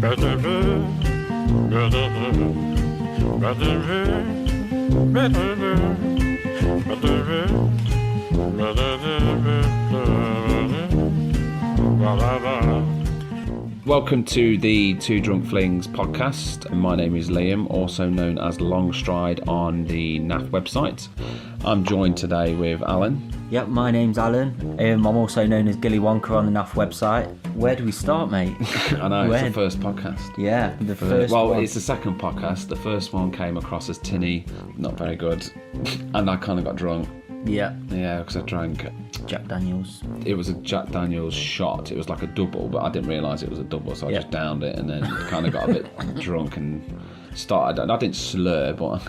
Welcome to the Two Drunk Flings podcast. My name is Liam, also known as Longstride on the NAF website. I'm joined today with Alan. Yep, my name's Alan. I'm also known as Gilly Wonka on the NAF website. Where do we start, mate? I know, it's the first podcast. Yeah, the first Well, one. it's the second podcast. The first one came across as tinny, not very good, and I kind of got drunk. Yeah, Yeah, because I drank... Jack Daniels. It was a Jack Daniels shot. It was like a double, but I didn't realise it was a double, so I just downed it and then kind of got a bit drunk and started... I didn't slur, but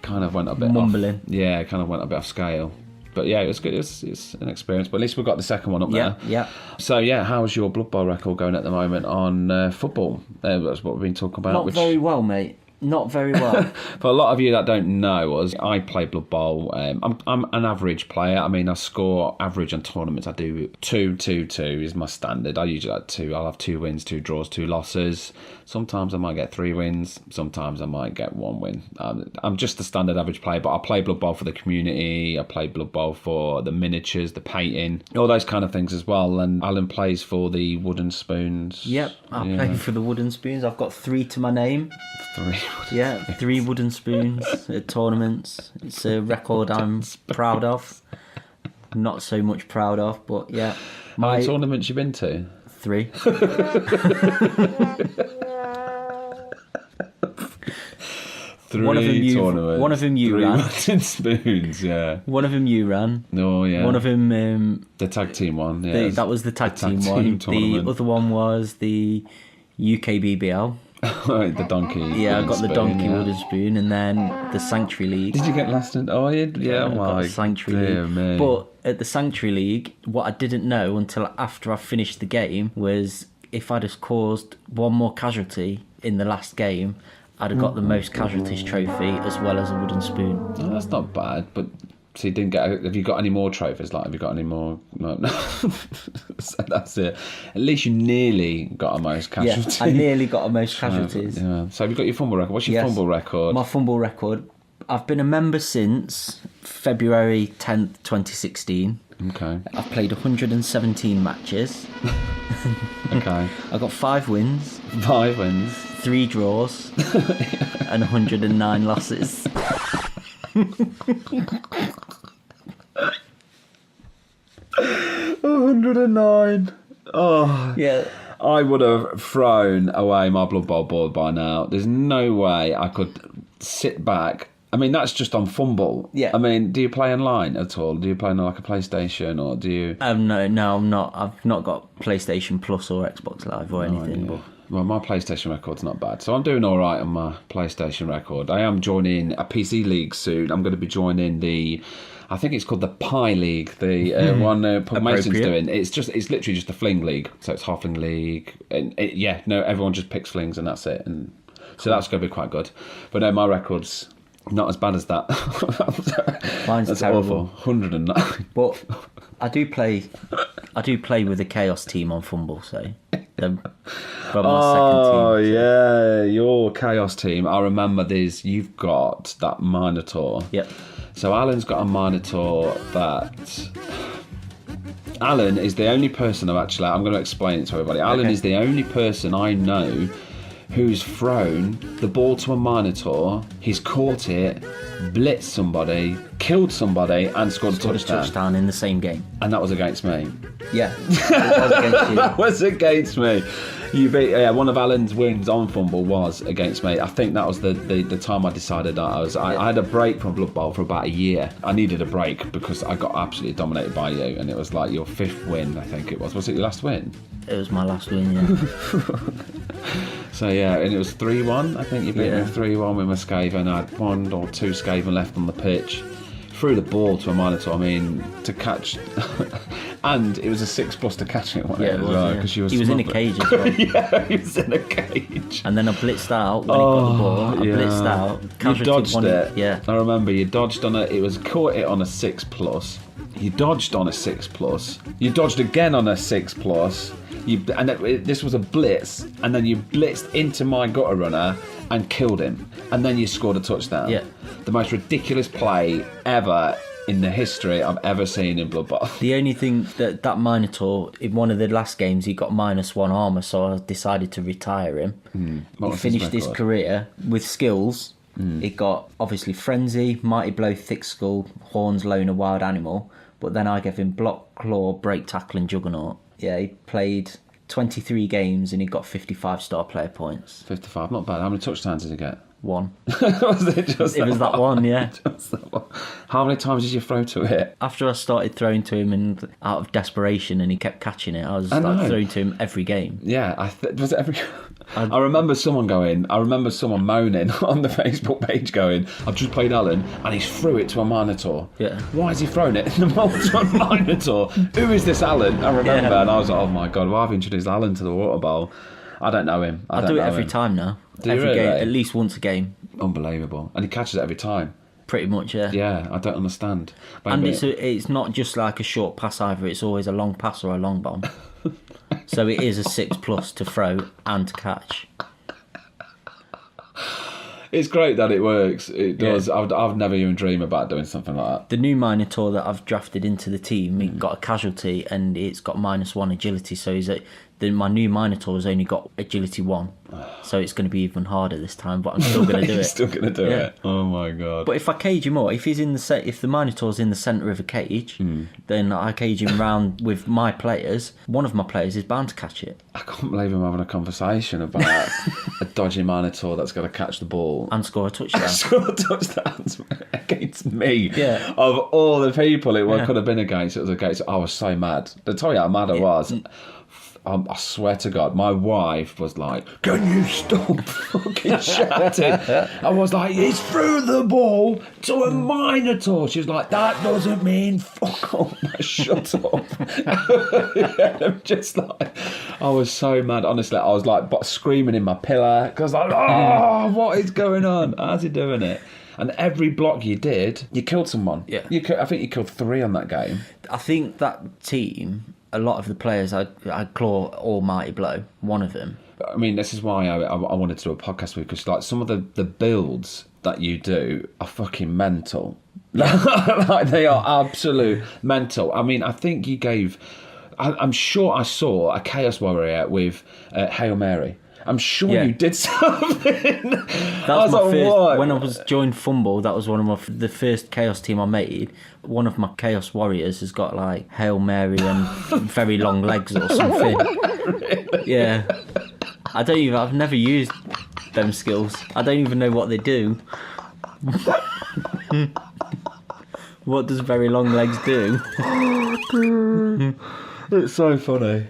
kind of went a bit mumbling. off. Yeah, kind of went a bit off scale. But yeah, it was good. It's an experience. But at least we've got the second one up there. Yeah. So yeah, how's your Blood Bowl record going at the moment on football? That's what we've been talking about. Not very well, mate. Not very well. For a lot of you that don't know us, I play Blood Bowl. I'm an average player. I mean, I score average on tournaments. I do 2-2-2 is my standard. I usually like 2. I'll have 2 wins, 2 draws, 2 losses. Sometimes I might get 3 wins. Sometimes I might get 1 win. I'm just a standard average player, but I play Blood Bowl for the community. I play Blood Bowl for the miniatures, the painting, all those kind of things as well. And Alan plays for the Wooden Spoons. Yep, I play for the Wooden Spoons. I've got 3 to my name. 3. Yeah, 3 wooden spoons at tournaments. It's a record I'm proud of. Not so much proud of, but yeah. How many tournaments you been to? 3. 3 one of them tournaments. One of them you 3 ran. wooden spoons, yeah. One of them you ran. Oh, yeah. One of them... the tag team one, yeah. that was the tag team team one. tournament. The other one was the UK BBL. Right, the donkey. Yeah, I got the donkey yeah. wooden spoon, and then the Sanctuary League. Did you get last in? Oh, yeah, I got the Sanctuary League. Me. But at the Sanctuary League, what I didn't know until after I finished the game was if I'd have caused one more casualty in the last game, I'd have got the most casualties trophy as well as a wooden spoon. Oh, that's not bad, but... So you didn't get... Have you got any more trophies? Like, have you got any more... No. So that's it. At least you nearly got a most casualties. Yeah, I nearly got a most casualties. Yeah. So have you got your fumble record? What's your fumble record? My fumble record. I've been a member since February 10th, 2016. Okay. I've played 117 matches. Okay. I got 5 wins. 5 wins. 3 draws. And 109 losses. 109. Oh Yeah. I would have thrown away my Blood Bowl board by now. There's no way I could sit back. I mean, that's just on Fumble. Yeah. I mean, do you play online at all? Do you play on like a PlayStation or do you... No, I'm not. I've not got PlayStation Plus or Xbox Live or anything. But Well, my PlayStation record's not bad. So I'm doing all right on my PlayStation record. I am joining a PC league soon. I'm going to be joining the... I think it's called the Pie League, the one Pug Mason's doing. It's literally just a Fling League. So it's Halfling League. And everyone just picks Flings and that's it. And so that's going to be quite good. But no, my record's not as bad as that. Mine's that's terrible. Awful. 109. But I do play with the Chaos team on Fumble, so from my second team. Oh yeah, your Chaos team. I remember this. You've got that Minotaur. Yep. So Alan's got a Minotaur that... Alan is the only person I'm going to explain it to everybody. Alan is the only person I know who's thrown the ball to a Minotaur, he's caught it, blitzed somebody, killed somebody, and scored a touchdown in the same game. And that was against me. Yeah, it was against you. That was against me. You beat one of Alan's wins on Fumble was against me. I think that was the time I decided that I had a break from Blood Bowl for about a year. I needed a break because I got absolutely dominated by you, and it was like your 5th win, I think it was. Was it your last win? It was my last win, yeah. So yeah, and it was 3-1. I think you beat me 3-1 with my Skaven. I had 1 or 2 Skaven left on the pitch. Threw the ball to a Minotaur. I mean, to catch, and it was a 6+ to catch it. Yeah, it was. Well, because he was in a cage as well. Yeah, he was in a cage. And then I blitzed out when he got the ball. I blitzed out. You dodged it. Yeah. I remember you dodged on it. It was caught it on a 6+. You dodged on a 6+. You dodged again on a 6+. This was a blitz, and then you blitzed into my gutter runner and killed him, and then you scored a touchdown. Yeah. The most ridiculous play ever in the history I've ever seen in Blood Bowl. The only thing that Minotaur, in one of the last games, he got -1 armour, so I decided to retire him. He finished his career with skills. He got, obviously, Frenzy, Mighty Blow, Thick Skull, Horns, Loner, Wild Animal, but then I gave him Block, Claw, Break, Tackle and Juggernaut. Yeah, he played 23 games and he got 55 star player points. 55, not bad. How many touchdowns did he get? 1. Was it just It was that one, yeah. Just that one. How many times did you throw to it? After I started throwing to him and out of desperation and he kept catching it, I was throwing to him every game. Yeah, was it every... I remember someone moaning on the Facebook page going, I've just played Alan and he's threw it to a Minotaur. Yeah. Why is he throwing it in the mall to a Minotaur? Who is this Alan? I remember, and I was like, oh my God, well, I've introduced Alan to the water bowl. I don't know him. I do it every time now. Every game, at least once a game. Unbelievable. And he catches it every time. Pretty much, yeah. Yeah, I don't understand. And it's not just like a short pass either, it's always a long pass or a long bomb. So it is a 6+ to throw and to catch. It's great that it works. It does. Yeah. I've never even dreamed about doing something like that. The new Minotaur that I've drafted into the team, he got a casualty and it's got -1 agility, so my new Minotaur has only got agility 1, so it's going to be even harder this time. But I'm still going to do it. Still going to do it. Oh my God! But if I cage him up, if the Minotaur's in the centre of a cage, then I cage him round with my players. One of my players is bound to catch it. I can't believe I'm having a conversation about a dodgy Minotaur that's got to catch the ball and score a touchdown. Score touchdowns against me. Yeah. Of all the people it could have been against, it was against. I was so mad. To tell you how mad I was. I swear to God, my wife was like, can you stop fucking shouting? I was like, he's threw the ball to a Minotaur. She was like, that doesn't mean fuck off. Shut up. I'm just like, I was so mad. Honestly, I was like screaming in my pillow because I was like, oh, what is going on? How's he doing it? And every block you did, you killed someone. Yeah. I think you killed 3 on that game. I think that team, a lot of the players, I'd claw Almighty Blow, one of them. I mean, this is why I wanted to do a podcast with, because like some of the builds that you do are fucking mental. Like they are absolute mental. I mean, I think you gave... I'm sure I saw a Chaos Warrior with Hail Mary. I'm sure you did something. That was my first. What? When I was joined Fumble, that was one of the first Chaos team I made. One of my Chaos Warriors has got like Hail Mary and very long legs or something. Really? Yeah. I've never used them skills. I don't even know what they do. What does very long legs do? It's so funny.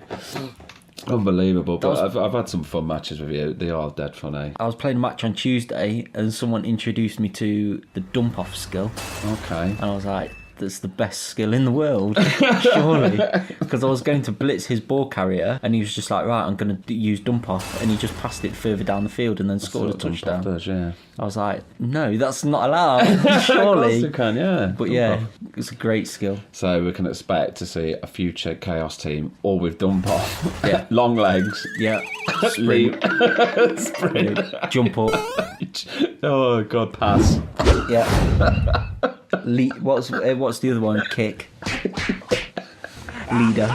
Unbelievable, but I've had some fun matches with you. They are dead funny. I was playing a match on Tuesday and someone introduced me to the dump off skill. Okay. And I was like, that's the best skill in the world, surely. Because I was going to blitz his ball carrier and he was just like, right, I'm going to use dump off. And he just passed it further down the field and then scored a touchdown. Does, yeah. I was like, no, that's not allowed, surely. Of course you can, yeah. But yeah, it's a great skill. So we can expect to see a future Chaos team all with dump off. Yeah. Long legs. Yeah. Sprint. Sprint. Jump up. Oh, God, pass. Yeah. What's the other one? Kick. Leader.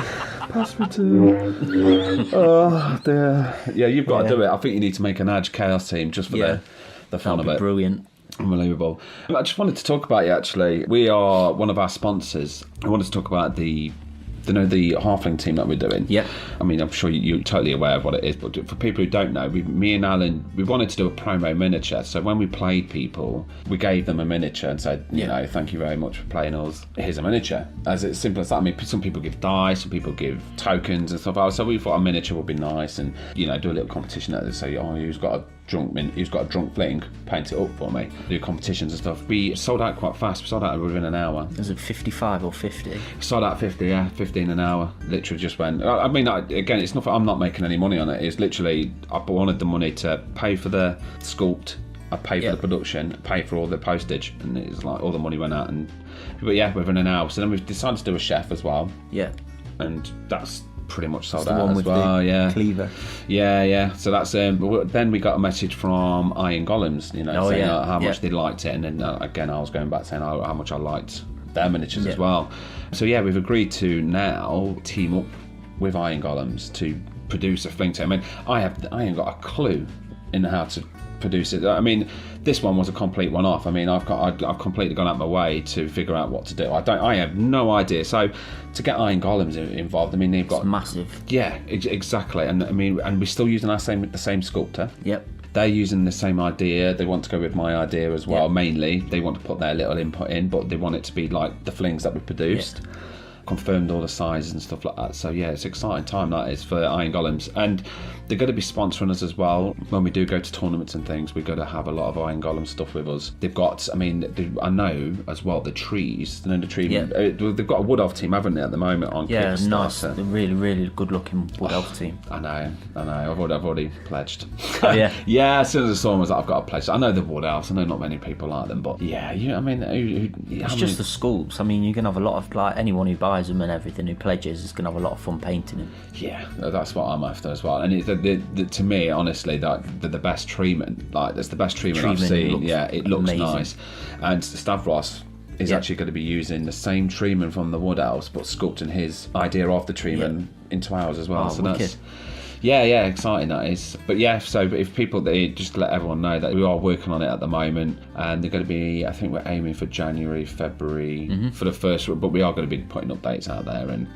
Pass me to. Oh dear. Yeah, you've got to do it. I think you need to make an Edge Chaos team just for the fun of it. Brilliant. Unbelievable. I just wanted to talk about you actually. We are one of our sponsors. I wanted to talk about the halfling team that we're doing. Yeah. I mean, I'm sure you're totally aware of what it is, but for people who don't know, me and Alan, we wanted to do a promo miniature. So when we played people, we gave them a miniature and said, you know, thank you very much for playing us. Here's a miniature. As it's simple as that. I mean, some people give dice, some people give tokens and stuff. So we thought a miniature would be nice and, you know, do a little competition at it. Say, oh, who's got a drunk fling, paint it up for me, do competitions and stuff. We sold out quite fast. We sold out within an hour. Was it 55 or 50? Sold out 50, yeah, 15 an hour. Literally just went. I mean, again, it's not. I'm not making any money on it. It's literally I wanted the money to pay for the sculpt I paid for the production, paid for all the postage, and it was like all the money went out. But yeah, within an hour. So then we've decided to do a chef as well. Yeah. And that's pretty much sold the out one as with well. the cleaver. Yeah. So that's then we got a message from Iron Golems, saying how much they liked it, and then again I was going back saying how much I liked their miniatures as well. So yeah, we've agreed to now team up with Iron Golems to produce a fling team. I mean, I ain't got a clue in how to produce it. I mean, this one was a complete one-off. I mean, I've completely gone out my way to figure out what to do. I have no idea. So to get Iron Golems involved, I mean, they've got massive. Yeah, exactly. And I mean, and we're still using the same sculptor. Yep. They're using the same idea. They want to go with my idea as well. Mainly, they want to put their little input in, but they want it to be like the flings that we produced. Confirmed all the sizes and stuff like that. So yeah, it's an exciting time that is for Iron Golems, and they're going to be sponsoring us as well when we do go to tournaments and things. We're going to have a lot of Iron Golem stuff with us. They've got, I know as well, the trees. The tree. They've got a wood elf team, haven't they, at the moment on Kickstarter? Nice. A really, really good looking wood elf team. I know. I've already pledged. Oh, yeah. Yeah. As soon as I saw them, I was like, I've got to pledge. I know the wood elves. I know not many people like them, but yeah. I mean, it's just the sculpts. I mean, you're going to have a lot of anyone who buys them and everything who pledges is going to have a lot of fun painting them. Yeah, that's what I'm after as well. And to me, honestly, that the best treatment, that's the best treatment I've seen. It looks amazing. Nice. And Stavros is actually going to be using the same treatment from the wood elves, but sculpting his idea of the treatment into ours as well. So wicked. That's exciting that is. But yeah, so if people, just to let everyone know that we are working on it at the moment, and they're going to be, I think we're aiming for January, February for the first, but we are going to be putting updates out there and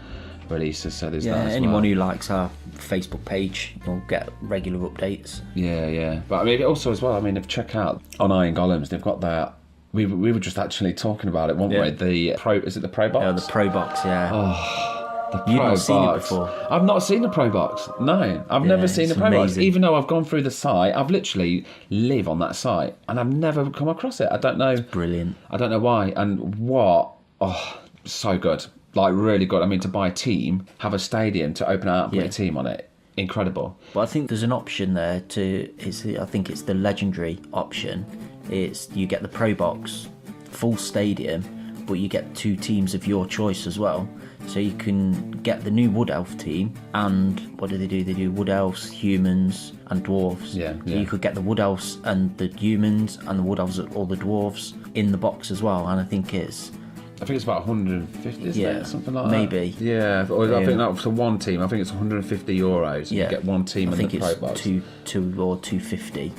releases. So there's that as anyone who likes our Facebook page will get regular updates. Yeah. But I mean, also as well, I mean, if check out on Iron Golems, they've got their. We were just actually talking about it, weren't we? The Pro, is it the Pro Box? Yeah, the Pro Box, yeah. Oh, you've not seen it before? I've not seen the Pro Box. No, I've never seen the Pro Box. Even though I've gone through the site, I've literally live on that site, and I've never come across it. I don't know. It's brilliant. I don't know why. And so good. Like, really good. I mean, to buy a team, have a stadium to open out and put a team on it. Incredible. But I think there's an option there I think it's the legendary option. You get the Pro Box, full stadium, but you get 2 teams of your choice as well. So you can get the new Wood Elf team, and what do? They do Wood Elves, humans, and dwarves. So you could get the Wood Elves and the humans, and the Wood Elves or the dwarves in the box as well. And I think it's about 150, isn't it? Something like that. Maybe. Yeah, or I think that's for one team. I think it's €150. You get one team in the Pro Box. I think it's 2 or 250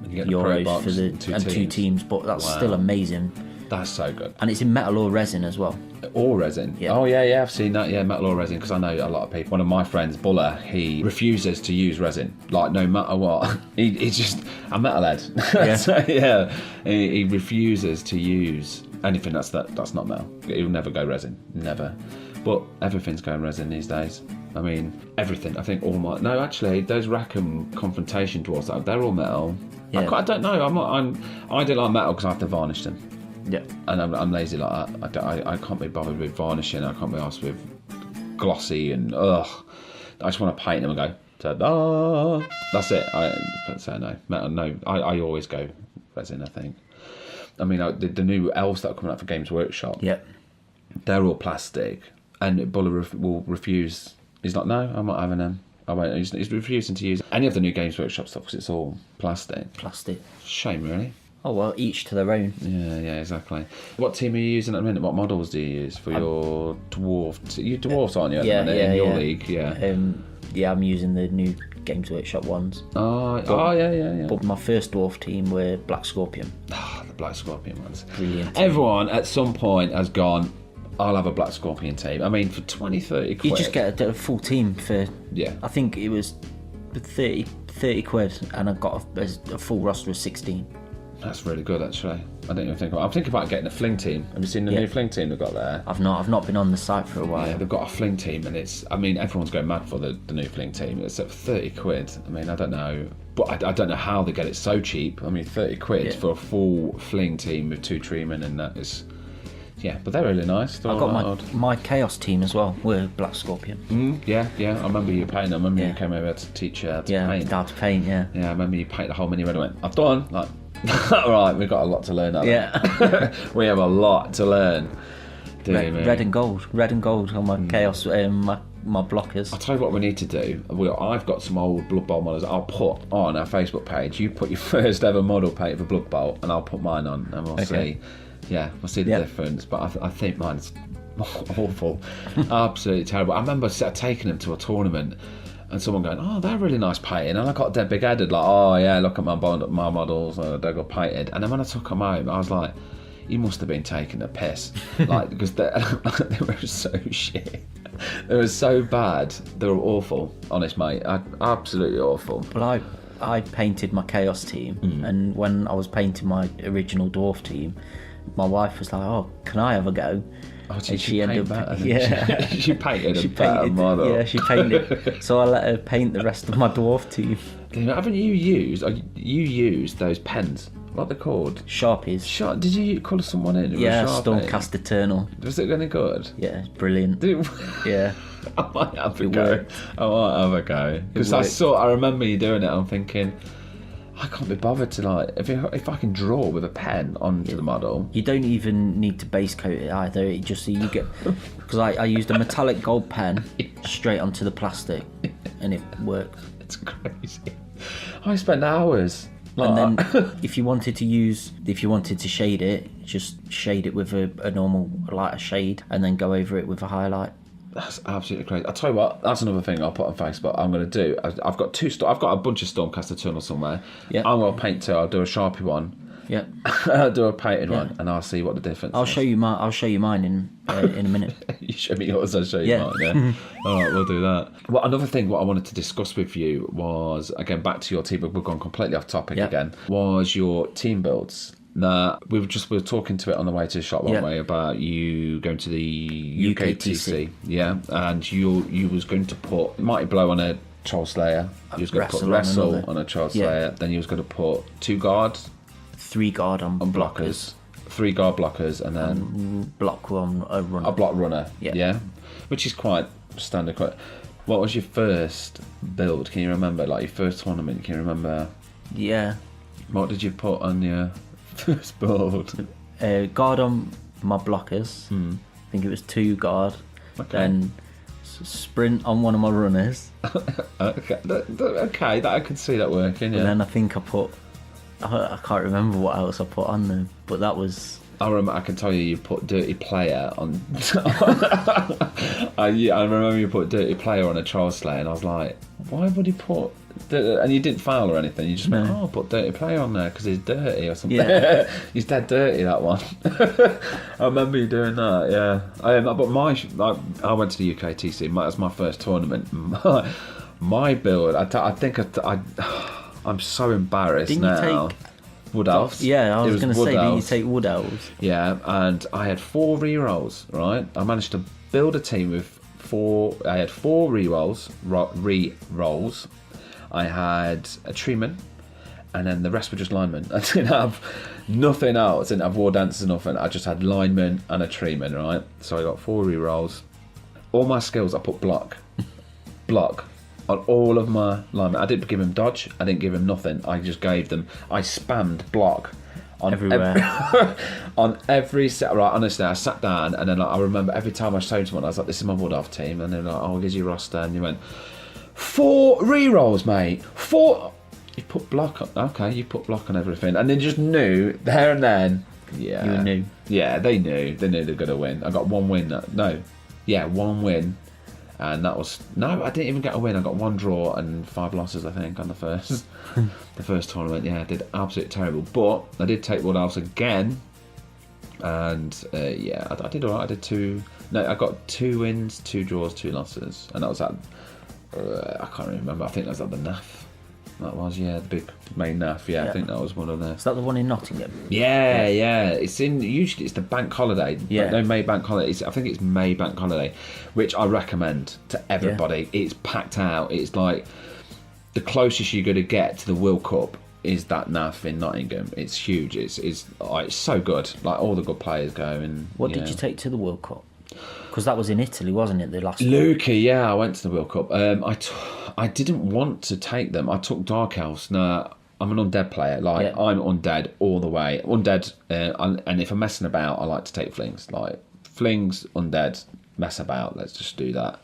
euros for two teams, but that's still amazing. That's so good. And it's in metal or resin as well. Or resin? Yeah. Oh, yeah, I've seen that. Yeah, metal or resin, because I know a lot of people. One of my friends, Buller, he refuses to use resin. Like, no matter what. He's just a metalhead. Yeah. So, he refuses to use anything that's not metal. He'll never go resin. Never. But everything's going resin these days. I mean, everything. I think no, actually, those Rackham confrontation dwarves, they're all metal. Yeah. I don't know. I do like metal because I have to varnish them. Yeah. And I'm lazy like that. I can't be bothered with varnishing. I can't be asked with glossy and I just want to paint them and go, ta-da! That's it. No, metal, no. I always go resin, I think. I mean, the new elves that are coming out for Games Workshop, they're all plastic. And Buller will refuse. He's like, no, I'm not having them. I won't. He's refusing to use any of the new Games Workshop stuff because it's all plastic. Shame, really. Oh, well, each to their own. Yeah, exactly. What team are you using at the minute? What models do you use for your dwarf? You're dwarfs, aren't you, at the minute, in your league? Yeah. I'm using the new Games Workshop ones. Yeah. But my first dwarf team were Black Scorpion. The Black Scorpion ones. Brilliant. Everyone at some point has gone, I'll have a Black Scorpion team. I mean, for 20, 30 quid. You just get a full team for, I think it was 30 quid, and I got a full roster of 16. That's really good, actually. I didn't even think about it. I'm thinking about getting a Fling team. Have you seen the new Fling team they've got there? I've not been on the site for a while. Yeah, they've got a Fling team, and everyone's going mad for the new Fling team. It's at 30 quid. I mean, I don't know. But I don't know how they get it so cheap. I mean, 30 quid for a full Fling team with 2 treemen, and that is... Yeah, but they're really nice. I got my Chaos team as well. We're Black Scorpion. Yeah. I remember you painting them. I remember you came over to teach how to paint. How to paint, yeah. Yeah, I remember you paint the whole mini red. I went, I've done. Like, Right, we've got a lot to learn. Yeah. We have a lot to learn. Red and gold on my chaos, my blockers. I'll tell you what we need to do. I've got some old Blood Bowl models I'll put on our Facebook page. You put your first ever model paint for Blood Bowl, and I'll put mine on, and we'll see. Yeah, we'll see the difference. But I think mine's awful. Absolutely terrible. I remember taking them to a tournament and someone going, "Oh, they're really nice painting," and I got dead big headed, like, "Oh yeah, look at my models, they got painted." And then when I took them home, I was like, "You must have been taking a piss," like, because they were so shit. They were so bad. They were awful, honest mate. Absolutely awful. Well, I painted my chaos team, and when I was painting my original dwarf team, my wife was like, "Oh, can I have a go?" Oh, and she ended up, she painted a better model. Yeah, she painted. So I let her paint the rest of my dwarf team. Haven't you used those pens? What are they called? Sharpies. Did you colour someone in? Yeah, Stormcast Eternal. Was it any good? Yeah, it's brilliant. Yeah. I might have a go. Because I remember you doing it. I'm thinking, I can't be bothered to, like, if I can draw with a pen onto the model. You don't even need to base coat it either. It just so you get, because I used a metallic gold pen straight onto the plastic, and it worked. It's crazy. I spent hours. And then if you wanted to shade it, just shade it with a normal lighter shade, and then go over it with a highlight. That's absolutely crazy. I'll tell you what, that's another thing I'll put on Facebook. I'm going to do. I've got a bunch of Stormcast Eternal somewhere. Yeah. I'm going to paint two. I'll do a Sharpie one. Yeah. I'll do a painted one, and I'll see what the difference is. I'll show you mine in a minute. You show me yours, I'll show you mine. Yeah. All right, we'll do that. Well, another thing what I wanted to discuss with you was, again, back to your team, but we've gone completely off topic again, was your team builds. Now, we were talking to it on the way to the shop, weren't we, about you going to the UKTC. Yeah, and you was going to put Mighty Blow on a Troll Slayer. You was going to put Wrestle on a Troll Slayer. Then you was going to put 2 guard. 3 guard on blockers. 3 guard blockers, and then block on a runner. A block runner. Yeah. Which is quite standard. What was your first build? Can you remember? Like your first tournament? Can you remember? Yeah. What did you put on your first build? Guard on my blockers. I think it was 2 guard. Okay. Then sprint on one of my runners. Okay, I could see that working. Yeah. And then I think I can't remember what else I put on them, but that was. I can tell you put Dirty Player on. I remember you put Dirty Player on a Troll Slayer, and I was like, why would he put? And you didn't fail or anything. You just went, I'll put Dirty Player on there because he's dirty or something. Yeah. He's dead dirty, that one. I remember you doing that. Yeah. But I went to the UKTC. That was my first tournament. My build. I think I'm so embarrassed. Didn't now. You take Wood Elves? Yeah, I was going to say, did you take Wood Elves? Yeah, and I had 4 rerolls, right? I managed to build a team with 4. I had 4 rerolls. I had a treeman, and then the rest were just linemen. I didn't have nothing else. I didn't have war dancers or nothing. I just had linemen and a treeman, right? So I got 4 rerolls. All my skills, I put block. On all of my linemen. I didn't give him dodge. I didn't give him nothing. I just gave them. I spammed block on everywhere. On every set. Right, honestly, I sat down and then I remember every time I showed someone, I was like, "This is my Wood Elf team," and then like, "Oh, here's your roster," and you went, 4 rerolls, mate. 4. You put block on. Okay, you put block on everything, and then just knew there and then. Yeah, you knew. Yeah, they knew. They knew they were gonna win. I got 1 win. One win. And that was I didn't even get a win. I got 1 draw and 5 losses, I think, on the first tournament. Yeah, I did absolutely terrible. But I did take Wood Elves again, and I did all right. I did 2. No, I got 2 wins, 2 draws, 2 losses, and that was at I can't remember. I think that was at the NAF. That was the big main NAF. Yeah, I think that was one of the. Is that the one in Nottingham? Yeah. Usually it's the bank holiday. Yeah. No, May bank holiday. I think it's May bank holiday, which I recommend to everybody. Yeah. It's packed out. It's like the closest you're going to get to the World Cup is that NAF in Nottingham. It's huge. It's so good. Like all the good players go. And what did you take to the World Cup? Because that was in Italy, wasn't it? The last Luca, yeah, I went to the World Cup. I didn't want to take them. I took Dark Elves. Now, I'm an undead player. Like, Yeah. I'm undead all the way. Undead, and if I'm messing about, I like to take flings. Like, flings, undead, mess about. Let's just do that.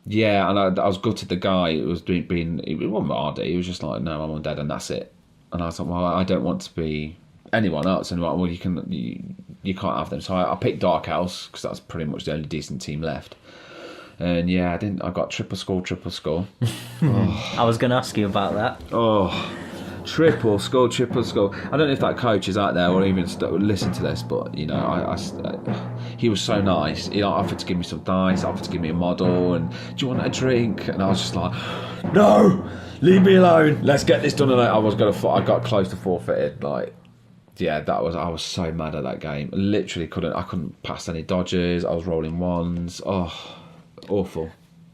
Yeah, and I was gutted. The guy it wasn't Mardy. He was just like, no, I'm undead, and that's it. And I was like, well, I don't want to be anyone else. And like, well, you can't have them. So I picked Dark House because that's pretty much the only decent team left. And yeah, I got triple score. I was going to ask you about that. Oh, triple score. I don't know if that coach is out there or even listen to this, but you know, he was so nice. He offered to give me some dice, offered to give me a model, and do you want a drink? And I was just like, no, leave me alone. Let's get this done. And I got close to forfeited. Like, yeah, I was so mad at that game. Literally I couldn't pass any dodges. I was rolling ones. Oh, awful,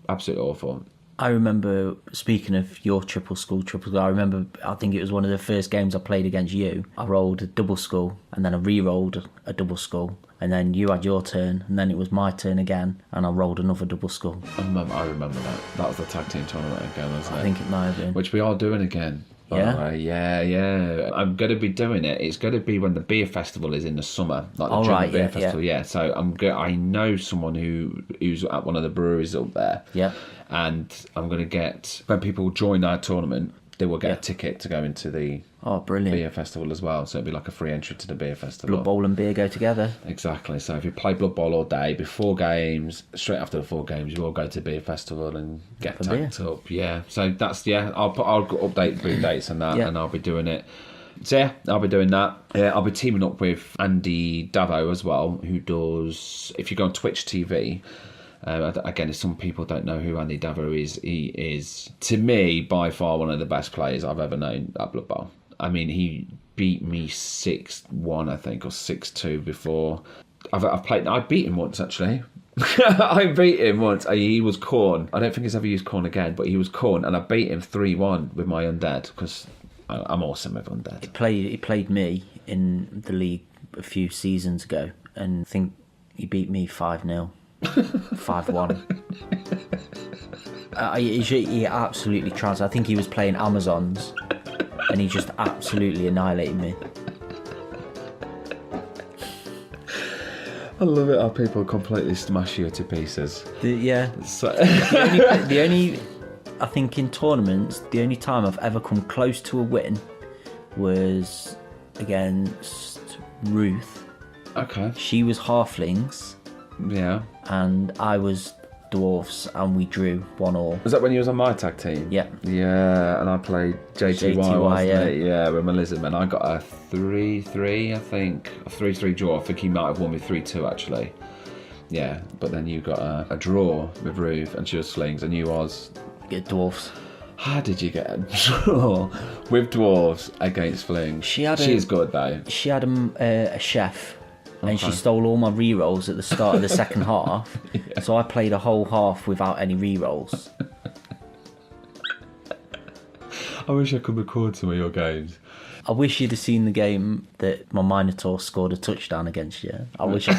absolutely awful. I remember, speaking of your triple skull, I think it was one of the first games I played against you. I rolled a double skull, and then I re-rolled a double skull, and then you had your turn, and then it was my turn again, and I rolled another double skull. I remember that. That was the tag team tournament again, wasn't it? I think it might have been. Which we are doing again. Yeah? Yeah. I'm going to be doing it. It's going to be when the beer festival is in the summer, like the German beer festival. Yeah. So I know someone who's at one of the breweries up there. Yeah. And I'm going to get, when people join our tournament, they will get a ticket to go into the brilliant beer festival as well. So it'll be like a free entry to the beer festival. Blood Bowl and beer go together. Exactly. So if you play Blood Bowl all day, before games, straight after the 4 games, you will go to the beer festival and get tagged up. Yeah. So that's, I'll update brew dates and that, and I'll be doing it. So yeah, I'll be doing that. I'll be teaming up with Andy Davo as well, who does, if you go on Twitch TV, again, if some people don't know who Andy Davo is, he is, to me, by far one of the best players I've ever known at Blood Bowl. I mean, he beat me 6-1, I think, or 6-2 before. I beat him once, actually. I beat him once. He was Khorne. I don't think he's ever used Khorne again, but he was Khorne, and I beat him 3-1 with my undead, because I'm awesome with undead. He played me in the league a few seasons ago, and I think he beat me 5-0. 5-1. He absolutely trounced. I think he was playing Amazons, and he just absolutely annihilated me. I love it how people completely smash you to pieces. The only I think in tournaments, the only time I've ever come close to a win was against Ruth. Okay. She was halflings. Yeah. And I was dwarfs, and we drew 1-1. Was that when you was on my tag team? Yeah. Yeah, and I played JTY, wasn't yeah. it? Yeah, with Melissa, and I got a 3-3, I think. A 3-3 draw. I think he might have won me 3-2, actually. Yeah, but then you got a draw with Ruth, and she was Flings, and you was... Get dwarfs. How did you get a draw with dwarves against Flings? She's good, though. She had a chef... And she stole all my re-rolls at the start of the second half. Yeah. So I played a whole half without any re-rolls. I wish I could record some of your games. I wish you'd have seen the game that my Minotaur scored a touchdown against you. I wish I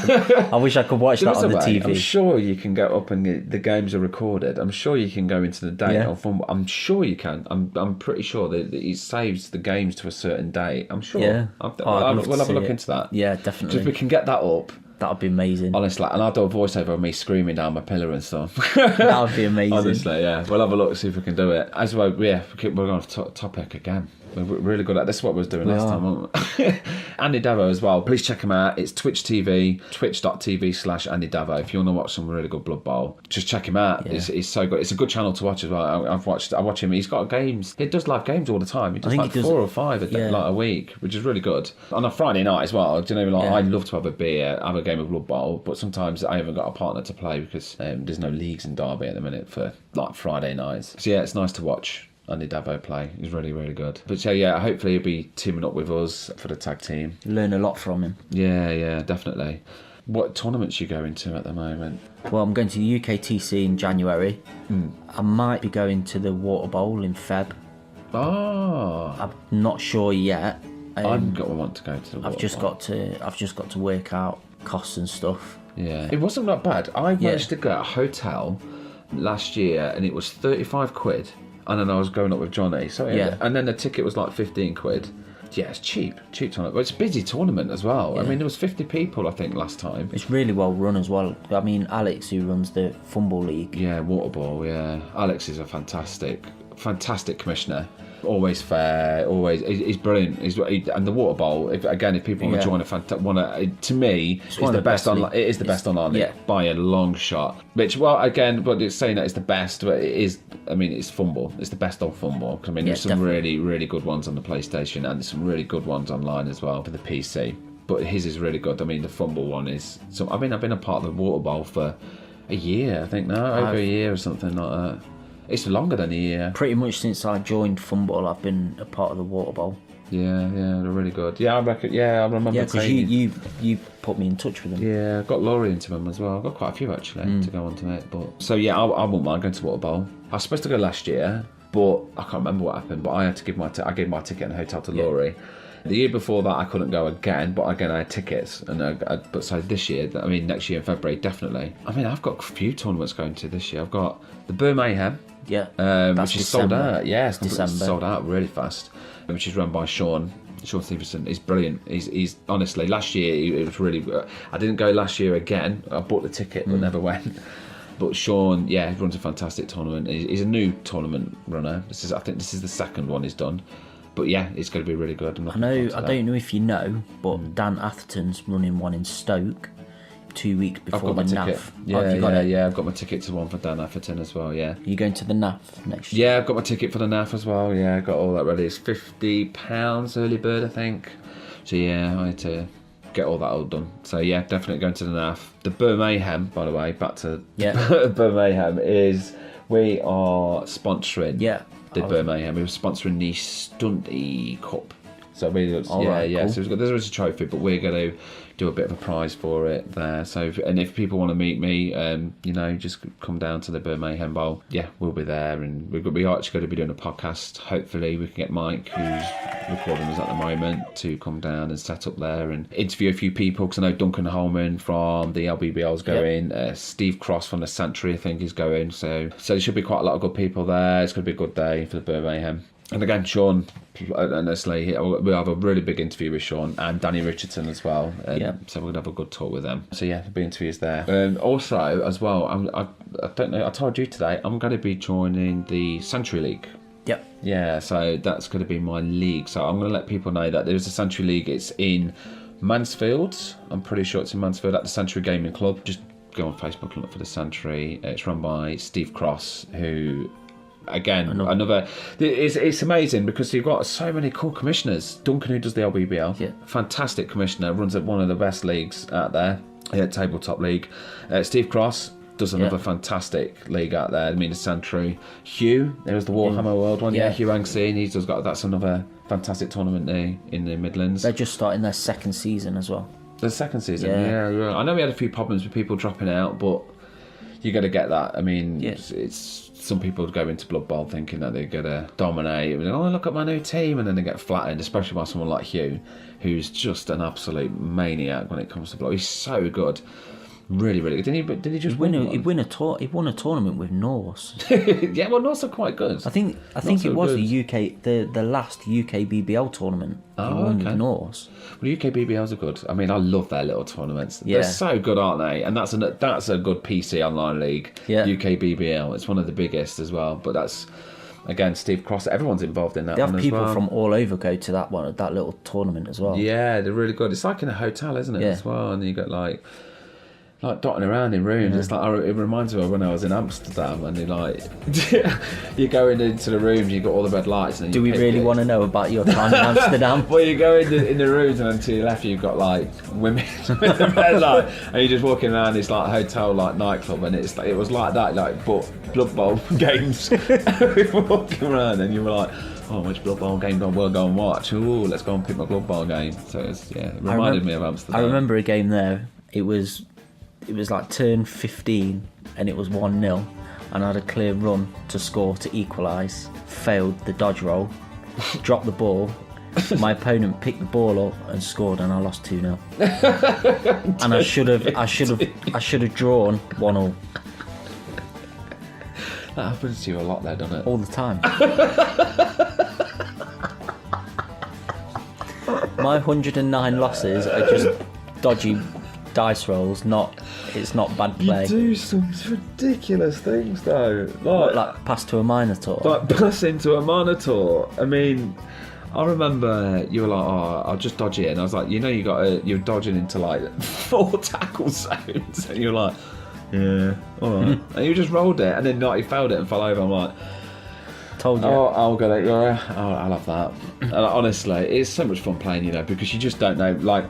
could watch that on the TV. I'm sure you can go up and the games are recorded. I'm sure you can go into the date. Yeah. I'm sure you can. I'm pretty sure that it saves the games to a certain date. I'm sure. Yeah. We'll have a look into that. Yeah, definitely. Just we can get that up. That'd be amazing. Honestly, and I'll do a voiceover of me screaming down my pillar and stuff. That would be amazing. Honestly, yeah. We'll have a look, see if we can do it. As well, yeah, we're going off topic again. We're really good at this. Is what we was doing last time, weren't we? Andy Davo as well. Please check him out. It's Twitch TV, twitch.tv/Andy Davo. If you want to watch some really good Blood Bowl, just check him out. Yeah. It's so good. It's a good channel to watch as well. I watch him. He's got games. He does live games all the time. He does like 4 or 5 a week, which is really good. On a Friday night as well. Do you know, I'd love to have a beer, have a game of Blood Bowl, but sometimes I haven't got a partner to play because there's no leagues in Derby at the minute for like Friday nights. So yeah, it's nice to watch Andy Davo play. He's really, really good. But so yeah, hopefully he'll be teaming up with us for the tag team. Learn a lot from him. Yeah, definitely. What tournaments are you going to at the moment? Well, I'm going to the UKTC in January. I might be going to the Water Bowl in Feb. Oh. I'm not sure yet. I'm going to want to go to the Water Bowl. I've just got to work out costs and stuff. Yeah. It wasn't that bad. I managed to get a hotel last year and it was 35 quid. and then I was going up with Johnny. So Yeah. and then the ticket was like 15 quid. Yeah, it's cheap tournament. But it's a busy tournament as well. I mean, there was 50 people, I think, last time. It's really well run as well. I mean, Alex, who runs the Fumble League. Yeah, Waterball, yeah. Alex is a fantastic commissioner. Always fair, he's brilliant. And the Water Bowl, if people want to join to me, it's the best online. It is the best online league by a long shot. Which, but it's saying that it's the best, but it is. I mean, it's Fumble. It's the best on Fumble. I mean, there's some really, really good ones on the PlayStation, and there's some really good ones online as well for the PC. But his is really good. I mean, the Fumble one is. So I've been a part of the Water Bowl for a year, I think now, over a year or something like that. It's longer than a year. Pretty much since I joined Fumble, I've been a part of the Water Bowl. Yeah, they're really good. Yeah, I reckon. Yeah, I remember. Yeah, because you put me in touch with them. Yeah, I got Laurie into them as well. I got quite a few actually to go onto it. But so yeah, I wouldn't mind going to Water Bowl. I was supposed to go last year, but I can't remember what happened. But I had to give I gave my ticket and hotel to Laurie. The year before that, I couldn't go again, but again I had tickets. But so this year, I mean next year in February, definitely. I mean I've got a few tournaments going to this year. I've got the Burr Mayhem. Yeah, which is sold out. Yeah, it's December. Sold out really fast. Which is run by Sean Stevenson. He's brilliant. He's honestly, last year it was really. I didn't go last year again. I bought the ticket but never went. But Sean, he runs a fantastic tournament. He's a new tournament runner. I think this is the second one he's done. But yeah, it's going to be really good. I don't know if you know, but Dan Atherton's running one in Stoke 2 weeks before the NAF. Yeah, I've got my ticket to one for Dan Atherton as well, yeah. Are you going to the NAF next year? Yeah, I've got my ticket for the NAF as well, yeah, I've got all that ready. It's £50 early bird, I think. So yeah, I had to get all that all done. So yeah, definitely going to the NAF. The Burr Mayhem, by the way, back to Burr Mayhem, is we are sponsoring the Burr Mayhem. We were sponsoring the Stunty Cup. So really, cool. So there's a trophy, but we're going to do a bit of a prize for it there. So, if people want to meet me, just come down to the Burr Mayhem Bowl. Yeah, we'll be there, and we are actually going to be doing a podcast. Hopefully, we can get Mike, who's recording us at the moment, to come down and set up there and interview a few people. Because I know Duncan Holman from the LBBL is going. Steve Cross from the Sanctuary, I think, is going. So there should be quite a lot of good people there. It's going to be a good day for the Burr Mayhem. And again, Sean, honestly, we'll have a really big interview with Sean and Danny Richardson as well. So we're going to have a good talk with them. So yeah, there'll be interviews there. Also, as well, I don't know, I told you today, I'm going to be joining the Sanctuary League. Yep. Yeah, so that's going to be my league. So I'm going to let people know that there's a Sanctuary League. It's in Mansfield. I'm pretty sure it's in Mansfield at the Sanctuary Gaming Club. Just go on Facebook and look for the Sanctuary. It's run by Steve Cross, who... Again, another. It's amazing because you've got so many cool commissioners. Duncan, who does the LBBL, fantastic commissioner, runs at one of the best leagues out there, tabletop league. Steve Cross does another fantastic league out there. I mean, the Sanctuary. Hugh, there's the Warhammer World one. Yeah, Hugh Angstein. That's another fantastic tournament there in the Midlands. They're just starting their second season as well. The second season, yeah. I know we had a few problems with people dropping out, but you got to get that. I mean, it's some people go into Blood Bowl thinking that they're going to dominate. Oh, look at my new team. And then they get flattened, especially by someone like Hugh, who's just an absolute maniac when it comes to Blood. He's so good. Really, really good. Did he just win? He won a tournament with Norse. Yeah, well, Norse are quite good. I think it was the last UK BBL tournament. He won with Norse. Well, UK BBLs are good. I mean, I love their little tournaments. They're so good, aren't they? And that's a good PC online league. Yeah. UK BBL. It's one of the biggest as well. But that's, again, Steve Cross. Everyone's involved in that one as well. They have people from all over go to that little tournament as well. Yeah, they're really good. It's like in a hotel, isn't it, as well? And you got like dotting around in rooms. It's like, it reminds me of when I was in Amsterdam, and you go into the rooms, you got all the red lights. And do we really want to know about your time in Amsterdam? Well, you go in the rooms, and then to your left you've got like women with the red light, and you're just walking around this like hotel nightclub, and it was like that, but Blood Bowl games. We were walking around, and you were like, oh, which Blood Bowl game do I want to go and watch? Ooh, let's go and pick my Blood Bowl game. So it reminded me of Amsterdam. I remember a game there. It was like turn 15 and it was 1-0, and I had a clear run to score to equalise. Failed the dodge roll, dropped the ball. My opponent picked the ball up and scored, and I lost 2-0. And I should have drawn 1-1. That happens to you a lot there, doesn't it? all the time. My 109 losses are just dodgy dice rolls. It's not bad play. You do some ridiculous things though. Like pass to a Minotaur. Like pass into a Minotaur. I mean, I remember you were like, "Oh, I'll just dodge it," and I was like, "You're dodging into like 4 tackle zones," and you're like, "Yeah, all right," and you just rolled it, and then like you failed it and fell over. I'm like, Told you. "Oh, I'll get it. Yeah, I love that." And honestly, it's so much fun playing, because you just don't know. Like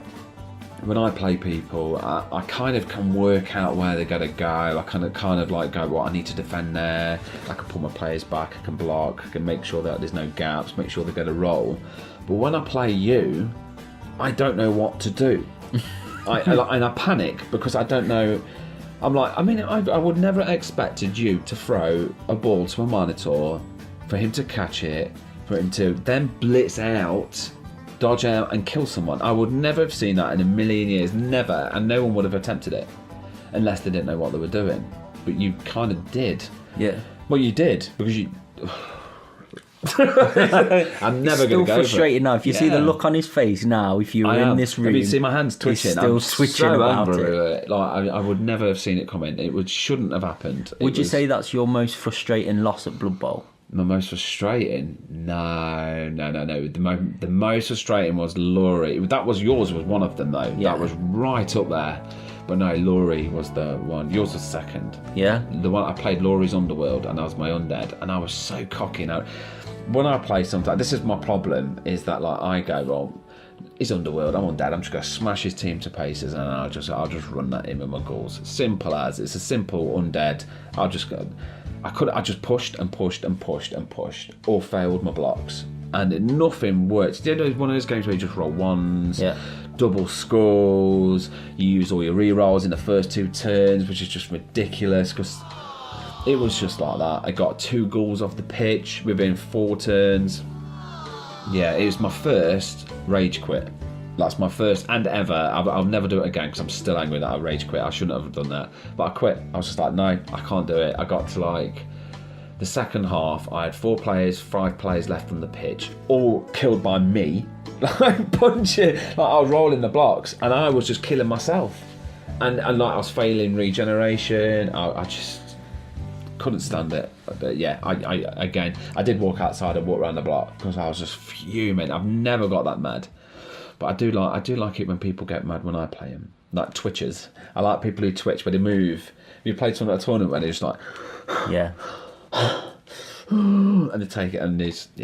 when I play people, I kind of can work out where they're gonna go. I kind of like go, "Well, I need to defend there. I can pull my players back. I can block. I can make sure that there's no gaps. Make sure they're gonna roll." But when I play you, I don't know what to do. And I panic because I don't know. I'm like, I would never have expected you to throw a ball to a Minotaur, for him to catch it, for him to then blitz out, dodge out and kill someone. I would never have seen that in a million years, never, and no one would have attempted it unless they didn't know what they were doing. But you kind of did. Yeah. Well, you did because you. I'm never going to go. Still frustrated now. If you see the Yeah. look on his face now, if you were in this room, Have you seen my hands twitching? he's still I'm twitching so about angry it. with it. Like I would never have seen it coming. Shouldn't have happened. Would you say that's your most frustrating loss at Blood Bowl? My most frustrating? No. The most frustrating was Laurie. Yours was one of them though. Yeah. That was right up there. But no, Laurie was the one. Yours was second. Yeah. The one I played Laurie's Underworld, and that was my undead, and I was so cocky. Now, when I play sometimes, this is my problem: is that like I go, well, he's Underworld, I'm undead. I'm just gonna smash his team to pieces, and I'll just run that in with my ghouls. Simple as it's a simple undead. I just pushed and pushed and pushed and pushed, all failed my blocks, and nothing worked. You know, one of those games where you just roll ones, double scores, you use all your re-rolls in the first 2 turns, which is just ridiculous because it was just like that. I got 2 ghouls off the pitch within 4 turns. Yeah, it was my first rage quit. That's my first and ever. I'll never do it again because I'm still angry that I rage quit. I shouldn't have done that. But I quit. I was just like, no, I can't do it. I got to like the second half. I had 5 players left on the pitch, all killed by me. Like punching, like I was rolling the blocks and I was just killing myself. And like I was failing regeneration. I just couldn't stand it. But yeah, I did walk outside and walk around the block because I was just fuming. I've never got that mad. But I do like it when people get mad when I play them, like twitchers. I like people who twitch, but they move. You played someone at a tournament when they're just like, yeah, and they take it, and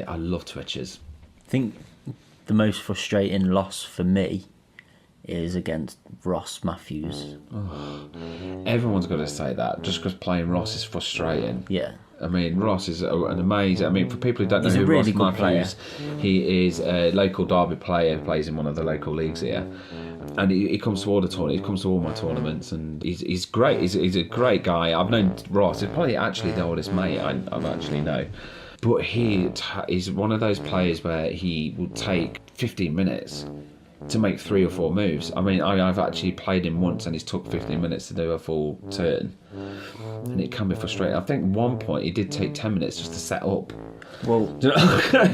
I love twitchers. I think the most frustrating loss for me is against Ross Matthews. Everyone's got to say that just because playing Ross is frustrating. Yeah. I mean, Ross is an amazing. I mean, for people who don't know He's a who really Ross good Matthews, he is a local Derby player, plays in one of the local leagues here, and he comes to all the tournaments. He comes to all my tournaments, and he's great. He's a great guy. I've known Ross. He's probably actually the oldest mate I actually know, but he's one of those players where he will take 15 minutes to make 3 or 4 moves. I mean, I've actually played him once and he's took 15 minutes to do a full turn. And it can be frustrating. I think at one point he did take 10 minutes just to set up. Well,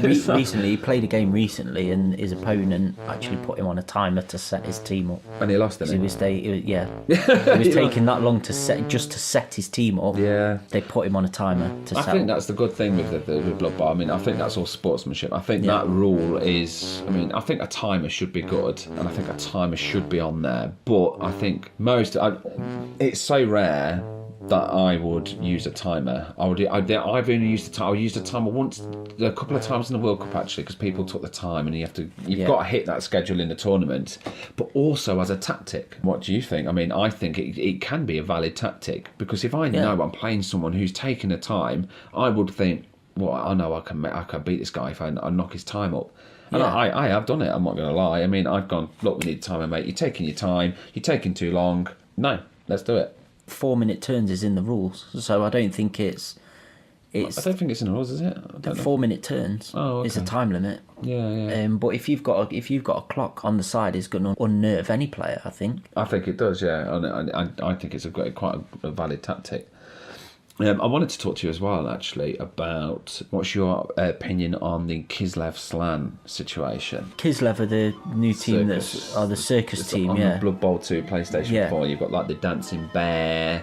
recently he played a game recently, and his opponent actually put him on a timer to set his team up. And he lost, didn't he? It was taking that long to set his team up. Yeah. They put him on a timer to set I think up. that's the good thing with the Blood Bowl. I mean, I think that's all sportsmanship. I think that rule is. I mean, I think a timer should be good, and I think a timer should be on there. But I think it's so rare that I would use a timer. I've only used a timer. I used a timer once, a couple of times in the World Cup actually, because people took the time, and you've got to hit that schedule in the tournament. But also as a tactic, what do you think? I mean, I think it can be a valid tactic, because if I know I'm playing someone who's taking the time, I would think, well, I know I can beat this guy if I knock his time up. And I have done it. I'm not going to lie. I mean, I've gone, look, we need a timer, mate. You're taking your time. You're taking too long. No, let's do it. 4-minute turns is in the rules, so I don't think it's. I don't think it's in the rules, is it? I don't know. 4-minute turns is a time limit. Yeah. But if you've got a clock on the side, it's going to unnerve any player, I think. I think it does. Yeah, and I think it's quite a valid tactic. I wanted to talk to you as well, actually, about what's your opinion on the Kislev Slan situation. Kislev are the new team Circus. the circus team, on yeah. the Blood Bowl 2 PlayStation Yeah. 4, you've got like the dancing bear,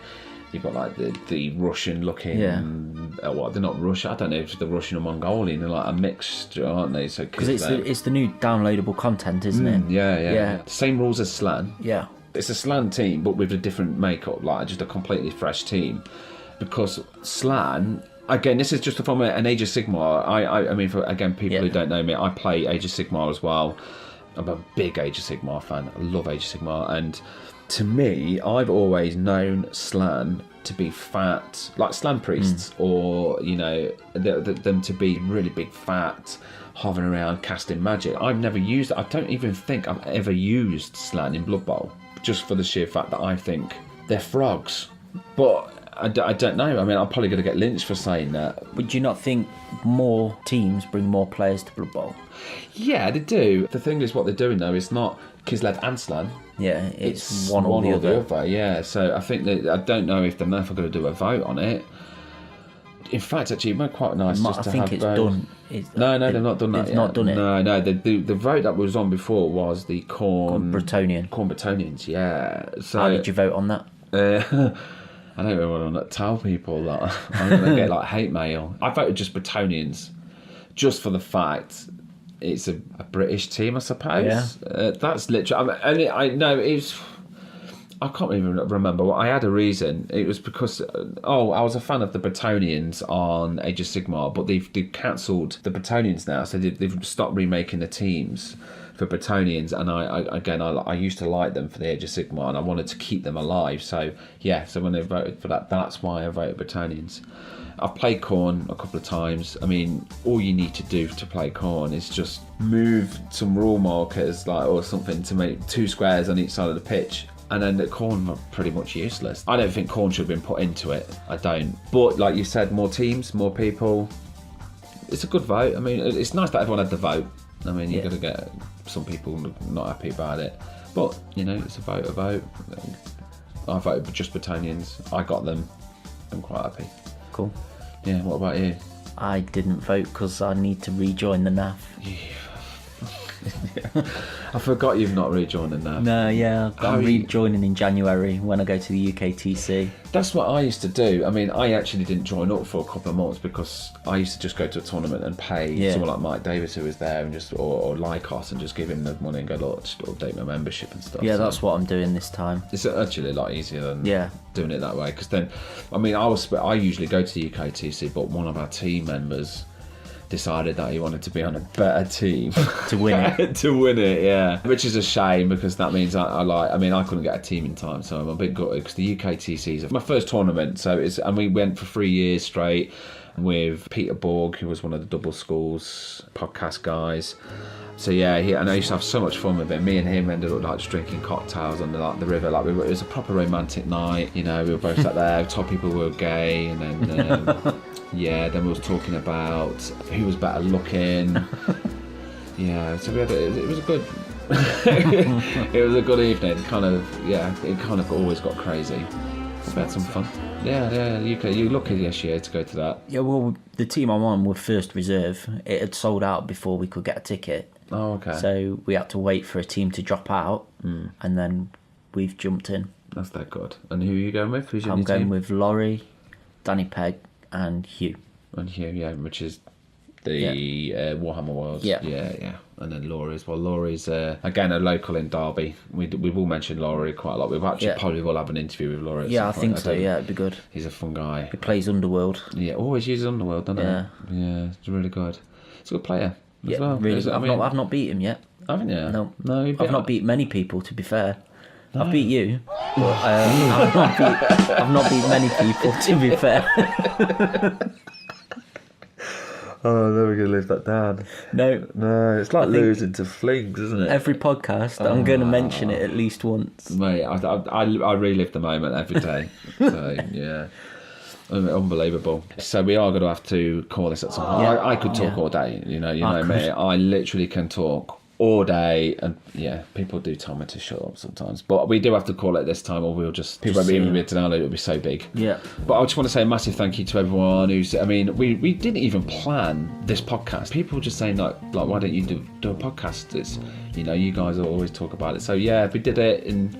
you've got like the Russian looking, they're not Russian, I don't know if they're Russian or Mongolian, they're like a mixture, aren't they? So Because it's the new downloadable content, isn't it? Yeah. Same rules as Slan. Yeah. It's a Slan team, but with a different makeup, like just a completely fresh team. Because Slan, again, this is just from an Age of Sigmar. I mean, for again, people who don't know me, I play Age of Sigmar as well. I'm a big Age of Sigmar fan. I love Age of Sigmar, and to me, I've always known Slan to be fat, like Slan priests, or them to be really big, fat, hovering around, casting magic. I've never used it. I don't even think I've ever used Slan in Blood Bowl, just for the sheer fact that I think they're frogs. But I don't know. I mean, I'm probably going to get lynched for saying that. Would you not think more teams bring more players to Blood Bowl? Yeah, they do. The thing is, what they're doing though is not Kislev and Slan. Yeah, it's one or the other. Yeah, so I think that I don't know if they're never going to do a vote on it. In fact, actually, it might be quite nice just to have it's both. done. No, they've not done that yet. They've not done it. No. The vote that was on before was the Corn Bretonians. Yeah. So how did you vote on that? I don't really want to tell people that I'm going to get like hate mail. I voted just Bretonians, just for the fact it's a British team, I suppose. Yeah. That's literally. I know it's. I can't even remember. I had a reason. It was because I was a fan of the Bretonians on Age of Sigmar, but they've cancelled the Bretonians now, so they've stopped remaking the teams for Bretonians. And I used to like them for the Age of Sigmar, and I wanted to keep them alive. So when they voted for that, that's why I voted Bretonians. I've played Khorne a couple of times. I mean, all you need to do to play Khorne is just move some rule markers or something to make 2 squares on each side of the pitch. And then the Khorne are pretty much useless. I don't think Khorne should have been put into it. I don't. But like you said, more teams, more people. It's a good vote. I mean, it's nice that everyone had the vote. I mean, you're going to get some people not happy about it. But, it's a vote. I voted for just Bretonians. I got them. I'm quite happy. Cool. Yeah, what about you? I didn't vote because I need to rejoin the NAF. I forgot you've not rejoined the NAF. No, yeah, I'm rejoining in January when I go to the UKTC. That's what I used to do. I mean, I actually didn't join up for a couple of months because I used to just go to a tournament and pay someone like Mike Davis who was there and or Lycos and just give him the money and go, look, just update my membership and stuff. Yeah, that's what I'm doing this time. It's actually a lot easier than doing it that way, because then, I mean, I usually go to the UKTC, but one of our team members decided that he wanted to be on a better team to win it. Yeah, which is a shame, because that means I couldn't get a team in time, so I'm a bit gutted, because the UKTC is my first tournament, and we went for 3 years straight with Peter Borg, who was one of the Double Schools podcast guys. So yeah, and I used to have so much fun with him. Me and him ended up just drinking cocktails on the river. It was a proper romantic night. We were both sat there, told people we were gay, and then then we was talking about who was better looking. Yeah, so it was a good. It was a good evening. It kind of always got crazy. We had some fun. Yeah, you're lucky this year to go to that. Yeah, well, the team I'm on were first reserve. It had sold out before we could get a ticket. Oh, okay. So we had to wait for a team to drop out, and then we've jumped in. That's that good. And who are you going with? Who's your I'm new team? going with Laurie, Danny Pegg, and Hugh. And Hugh, yeah, which is the Warhammer Worlds. Yeah. And then Laurie as well. Laurie's, again, a local in Derby. We've all mentioned Laurie quite a lot. We've actually probably will have an interview with Laurie at some point. I think so, it'd be good. He's a fun guy. He plays Underworld. Yeah, always uses Underworld, doesn't he? Yeah, it's really good. He's a good player as well. Really good. I've not beat him yet. Haven't you? No. I've not beat many people, to be fair. I've beat you, but I've not beat many people, to be fair. Oh, I'm never going to live that down. No, it's like losing to Flings, isn't it? Every podcast, I'm going to mention it at least once. Mate, I relive the moment every day. So, yeah. Unbelievable. So we are going to have to call this at some point. I could talk all day, you know me. I literally can talk all day, and yeah, people do tell me to shut up sometimes, but we do have to call it this time, or we'll just people won't even be able to download it. It'll be so big. Yeah. But I just want to say a massive thank you to everyone who's. I mean, we didn't even plan this podcast. People were just saying like why don't you do a podcast? It's you guys always talk about it. So yeah, we did it, and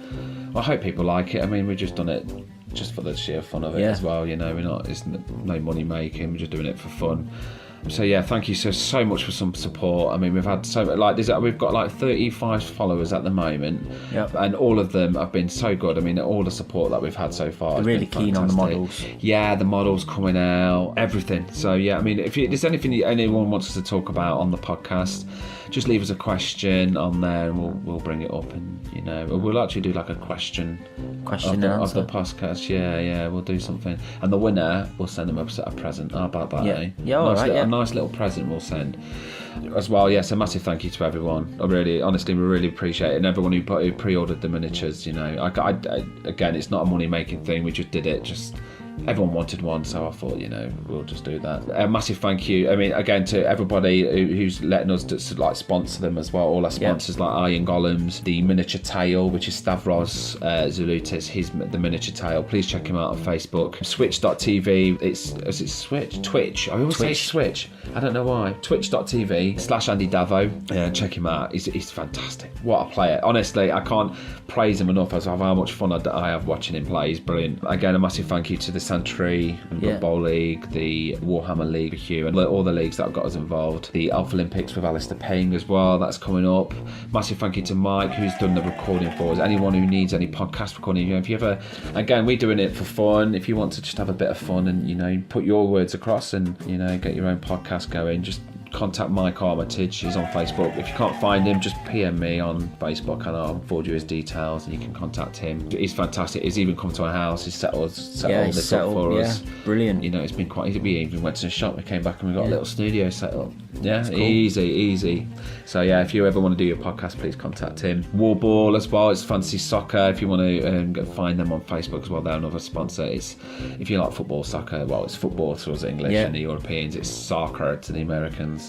I hope people like it. I mean, we've just done it just for the sheer fun of it as well. We're not. It's no money making. We're just doing it for fun. So yeah, thank you so much for some support. I mean, we've had we've got like 35 followers at the moment, and all of them have been so good. I mean, all the support that we've had so far. They're really keen on the models. Yeah, the models coming out, everything. So yeah, I mean, if there's anything anyone wants us to talk about on the podcast, just leave us a question on there, and we'll bring it up, and we'll actually do like a question of the podcast. Yeah, we'll do something, and the winner we'll send them a present. How about that? Yeah, all right. A nice little present we'll send as well. Yes, a massive thank you to everyone. Honestly, we really appreciate it, and everyone who pre-ordered the miniatures. Again, it's not a money making thing. We just did it. Everyone wanted one, so I thought, we'll just do that. A massive thank you. I mean, again, to everybody who's letting us to sponsor them as well. All our sponsors like Iron Golems, the miniature tail, which is Stavros Zouloutis, the miniature tail. Please check him out on Facebook. Switch.tv. Is it Switch? Twitch. I always say Switch. I don't know why. Twitch.tv/Andy Davo. Yeah, check him out. He's fantastic. What a player. Honestly, I can't praise him enough as of how much fun I have watching him play. He's brilliant. Again, a massive thank you to the Santry and Blood Bowl League, the Warhammer League, Hugh, and all the leagues that have got us involved. The Alpha Olympics with Alistair Payne as well, that's coming up. Massive thank you to Mike, who's done the recording for us. Anyone who needs any podcast recording, if you ever, again, we're doing it for fun. If you want to just have a bit of fun and put your words across and get your own podcast going, just contact Mike Armitage. He's on Facebook. If you can't find him, just PM me on Facebook and I'll forward you his details and you can contact him. He's fantastic. He's even come to our house. He's set all this up for us. Brilliant. It's been quite easy. We even went to the shop. We came back and we got a little studio set up. Yeah, cool. Easy. So yeah, if you ever want to do your podcast, please contact him. War Ball as well. It's Fantasy Soccer. If you want to find them on Facebook as well, they're another sponsor. If you like football, soccer. Well, it's football to us English and the Europeans. It's soccer to the Americans.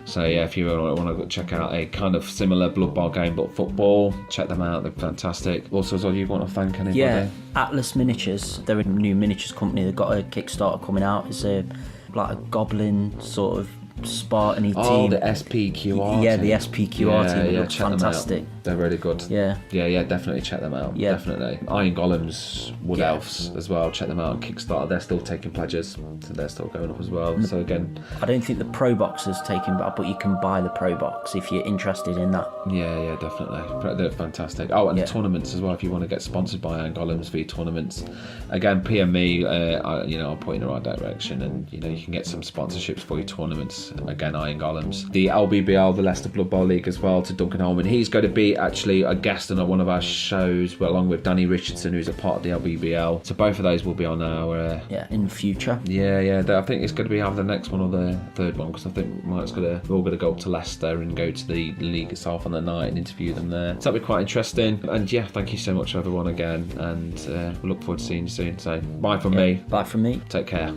So yeah, if you want to check out a kind of similar Blood Bowl game but football, check them out. They're fantastic. Also, as well, you want to thank anybody? Yeah, Atlas Miniatures. They're a new miniatures company. They've got a Kickstarter coming out. It's like a goblin sort of Spartan-y team. Oh, the SPQR Yeah, team. the SPQR team. It looks check fantastic. They're really good. Yeah, definitely check them out. Yeah. Definitely. Iron Golems, Wood Elves as well. Check them out on Kickstarter. They're still taking pledges, so they're still going up as well. So again, I don't think the Pro Box is taken back, but you can buy the Pro Box if you're interested in that. Yeah, definitely. They're fantastic. Oh, and the tournaments as well. If you want to get sponsored by Iron Golems for your tournaments, again, PM me. I'll point you in the right direction, and you can get some sponsorships for your tournaments. Again, Iron Golems. The LBBL, the Leicester Blood Bowl League as well, to Duncan Holman. He's going to be actually a guest on one of our shows, along with Danny Richardson, who's a part of the LBBL. So both of those will be on our in the future. Yeah. I think it's going to be either the next one or the third one, because I think we're all going to go up to Leicester and go to the league itself on the night and interview them there. So that'll be quite interesting. And yeah, thank you so much everyone again, and we look forward to seeing you soon. So bye from me. Bye from me. Take care.